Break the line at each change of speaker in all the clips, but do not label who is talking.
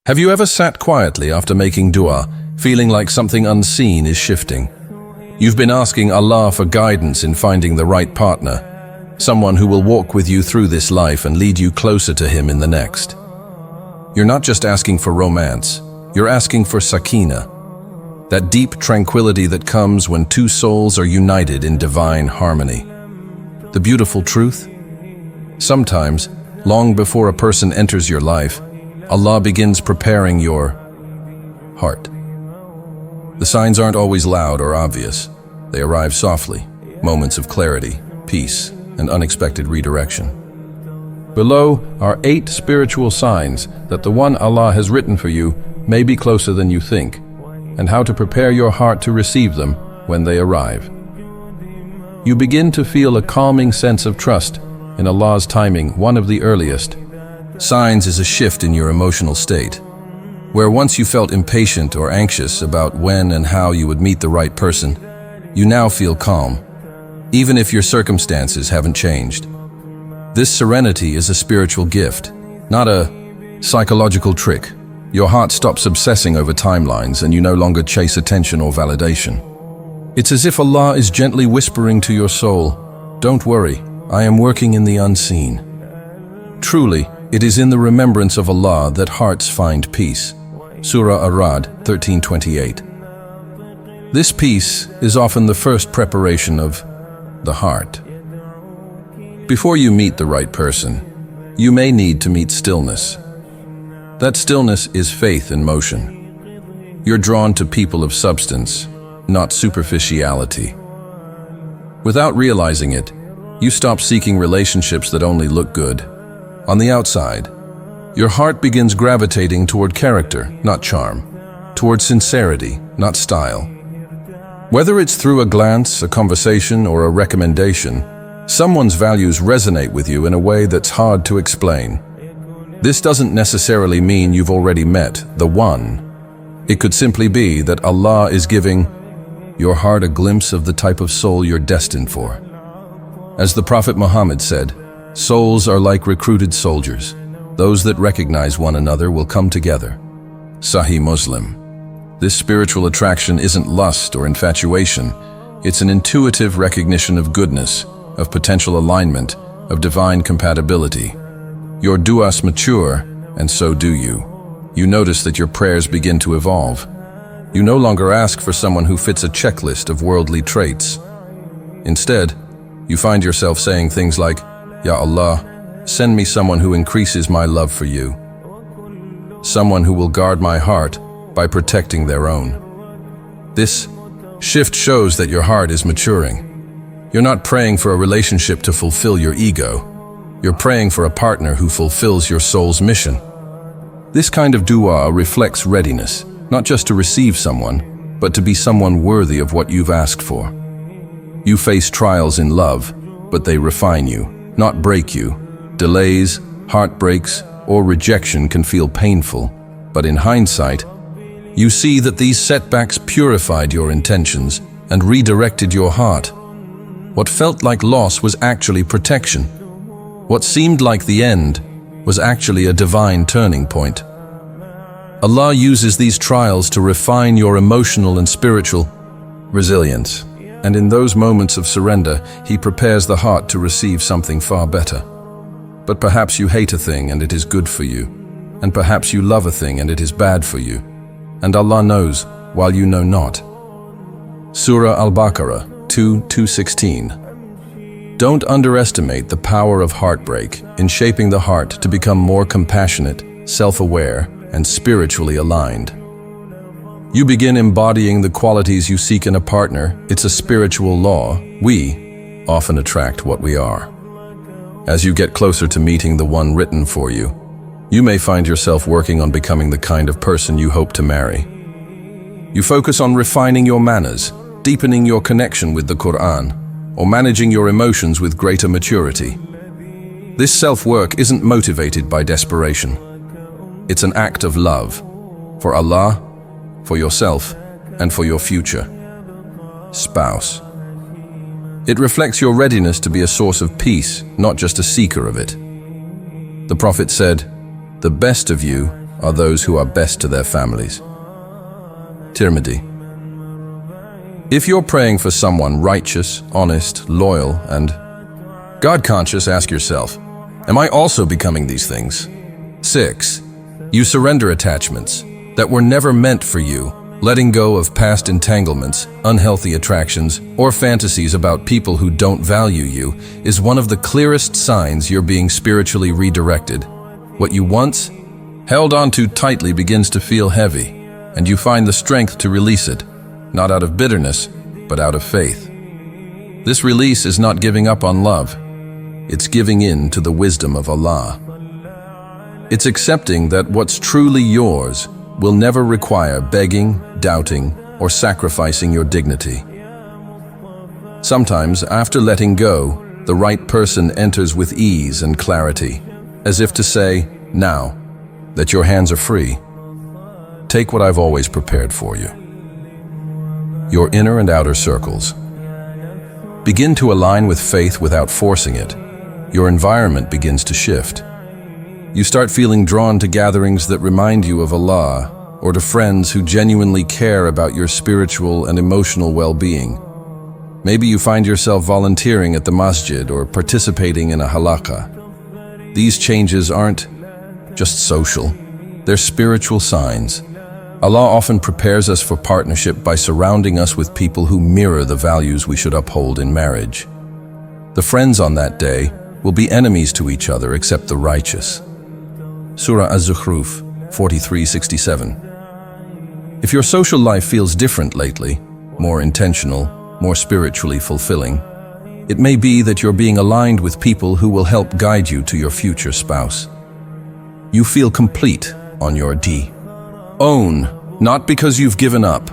Have you ever sat quietly after making dua, feeling like something unseen is shifting? You've been asking Allah for guidance in finding the right partner, someone who will walk with you through this life and lead you closer to Him in the next. You're not just asking for romance, you're asking for sakina, that deep tranquility that comes when two souls are united in divine harmony. The beautiful truth? Sometimes, long before a person enters your life, Allah begins preparing your heart. The signs aren't always loud or obvious. They arrive softly, moments of clarity, peace, and unexpected redirection. Below are 8 spiritual signs that the one Allah has written for you may be closer than you think, and how to prepare your heart to receive them when they arrive. You begin to feel a calming sense of trust in Allah's timing. One of the earliest signs is a shift in your emotional state, where once you felt impatient or anxious about when and how you would meet the right person, you now feel calm, even if your circumstances haven't changed. This serenity is a spiritual gift, not a psychological trick. Your heart stops obsessing over timelines and you no longer chase attention or validation. It's as if Allah is gently whispering to your soul, "Don't worry, I am working in the unseen." Truly, it is in the remembrance of Allah that hearts find peace. Surah Ar-Ra'd 13:28. This peace is often the first preparation of the heart. Before you meet the right person, you may need to meet stillness. That stillness is faith in motion. You're drawn to people of substance, not superficiality. Without realizing it, you stop seeking relationships that only look good. On the outside, your heart begins gravitating toward character, not charm, toward sincerity, not style. Whether it's through a glance, a conversation, or a recommendation, someone's values resonate with you in a way that's hard to explain. This doesn't necessarily mean you've already met the one. It could simply be that Allah is giving your heart a glimpse of the type of soul you're destined for. As the Prophet Muhammad said, "Souls are like recruited soldiers. Those that recognize one another will come together." Sahih Muslim. This spiritual attraction isn't lust or infatuation. It's an intuitive recognition of goodness, of potential alignment, of divine compatibility. Your du'as mature, and so do you. You notice that your prayers begin to evolve. You no longer ask for someone who fits a checklist of worldly traits. Instead, you find yourself saying things like, "Ya Allah, send me someone who increases my love for you. Someone who will guard my heart by protecting their own." This shift shows that your heart is maturing. You're not praying for a relationship to fulfill your ego. You're praying for a partner who fulfills your soul's mission. This kind of dua reflects readiness, not just to receive someone, but to be someone worthy of what you've asked for. You face trials in love, but they refine you, not break you. Delays, heartbreaks, or rejection can feel painful, but in hindsight, you see that these setbacks purified your intentions and redirected your heart. What felt like loss was actually protection. What seemed like the end was actually a divine turning point. Allah uses these trials to refine your emotional and spiritual resilience. And in those moments of surrender, He prepares the heart to receive something far better. But perhaps you hate a thing and it is good for you. And perhaps you love a thing and it is bad for you. And Allah knows, while you know not. Surah Al-Baqarah 2:216. Don't underestimate the power of heartbreak in shaping the heart to become more compassionate, self-aware, and spiritually aligned. You begin embodying the qualities you seek in a partner. It's a spiritual law. We often attract what we are. As you get closer to meeting the one written for you, you may find yourself working on becoming the kind of person you hope to marry. You focus on refining your manners, deepening your connection with the Quran, or managing your emotions with greater maturity. This self-work isn't motivated by desperation. It's an act of love for Allah, for yourself, and for your future spouse. It reflects your readiness to be a source of peace, not just a seeker of it. The Prophet said, "The best of you are those who are best to their families. Tirmidhi. If you're praying for someone righteous, honest, loyal, and God-conscious, ask yourself, am I also becoming these things? 6. You surrender attachments that were never meant for you, letting go of past entanglements, unhealthy attractions, or fantasies about people who don't value you is one of the clearest signs you're being spiritually redirected. What you once held on to tightly begins to feel heavy, and you find the strength to release it, not out of bitterness, but out of faith. This release is not giving up on love. It's giving in to the wisdom of Allah. It's accepting that what's truly yours will never require begging, doubting, or sacrificing your dignity. Sometimes, after letting go, the right person enters with ease and clarity, as if to say, now that your hands are free, take what I've always prepared for you. Your inner and outer circles. Begin to align with faith without forcing it. Your environment begins to shift. You start feeling drawn to gatherings that remind you of Allah, or to friends who genuinely care about your spiritual and emotional well-being. Maybe you find yourself volunteering at the masjid or participating in a halaqah. These changes aren't just social, they're spiritual signs. Allah often prepares us for partnership by surrounding us with people who mirror the values we should uphold in marriage. The friends on that day will be enemies to each other except the righteous. Surah Az-Zukhruf 43:67. If your social life feels different lately, more intentional, more spiritually fulfilling, it may be that you're being aligned with people who will help guide you to your future spouse. You feel complete on your own, not because you've given up,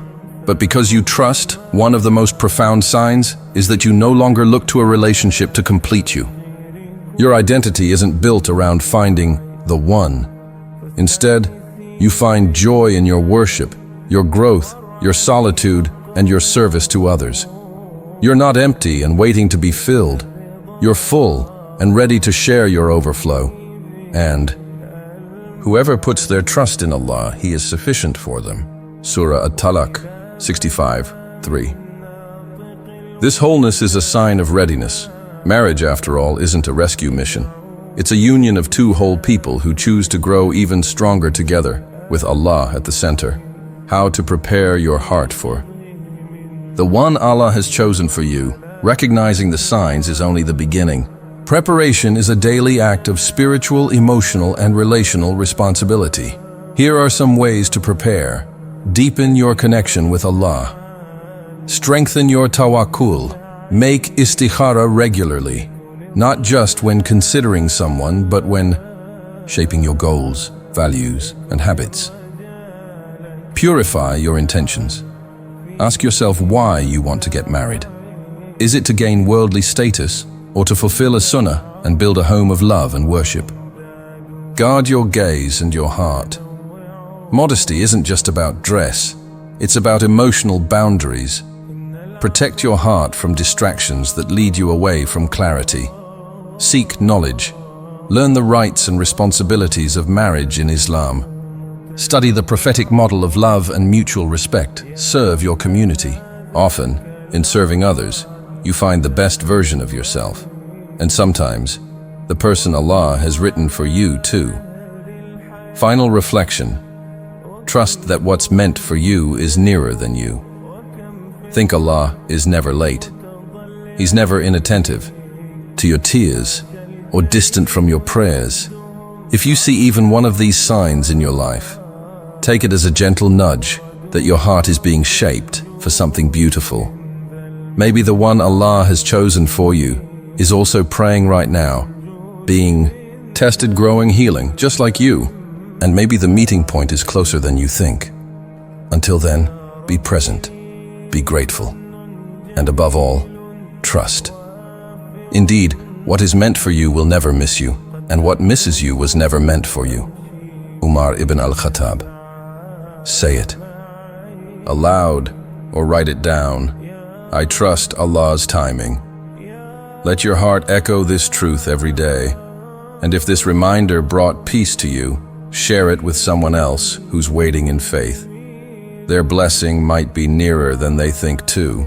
but because you trust. One of the most profound signs is that you no longer look to a relationship to complete you. Your identity isn't built around finding the one. Instead, you find joy in your worship, your growth, your solitude, and your service to others. You're not empty and waiting to be filled. You're full and ready to share your overflow. And whoever puts their trust in Allah, He is sufficient for them. Surah At-Talaq 65:3. This wholeness is a sign of readiness. Marriage, after all, isn't a rescue mission. It's a union of two whole people who choose to grow even stronger together, with Allah at the center. How to prepare your heart for the one Allah has chosen for you. Recognizing the signs is only the beginning. Preparation is a daily act of spiritual, emotional, and relational responsibility. Here are some ways to prepare. Deepen your connection with Allah. Strengthen your tawakkul. Make istikhara regularly, not just when considering someone, but when shaping your goals, values, and habits. Purify your intentions. Ask yourself why you want to get married. Is it to gain worldly status, or to fulfill a sunnah and build a home of love and worship? Guard your gaze and your heart. Modesty isn't just about dress, it's about emotional boundaries. Protect your heart from distractions that lead you away from clarity. Seek knowledge. Learn the rights and responsibilities of marriage in Islam. Study the prophetic model of love and mutual respect. Serve your community. Often, in serving others, you find the best version of yourself. And sometimes, the person Allah has written for you too. Final reflection. Trust that what's meant for you is nearer than you. Think Allah is never late. He's never inattentive to your tears or distant from your prayers. If you see even one of these signs in your life, take it as a gentle nudge that your heart is being shaped for something beautiful. Maybe the one Allah has chosen for you is also praying right now, being tested, growing, healing, just like you. And maybe the meeting point is closer than you think. Until then, be present, be grateful, and above all, trust. Indeed, what is meant for you will never miss you, and what misses you was never meant for you. Umar ibn al-Khattab. Say it aloud or write it down. I trust Allah's timing. Let your heart echo this truth every day, and if this reminder brought peace to you, Share it with someone else who's waiting in faith. Their blessing might be nearer than they think too.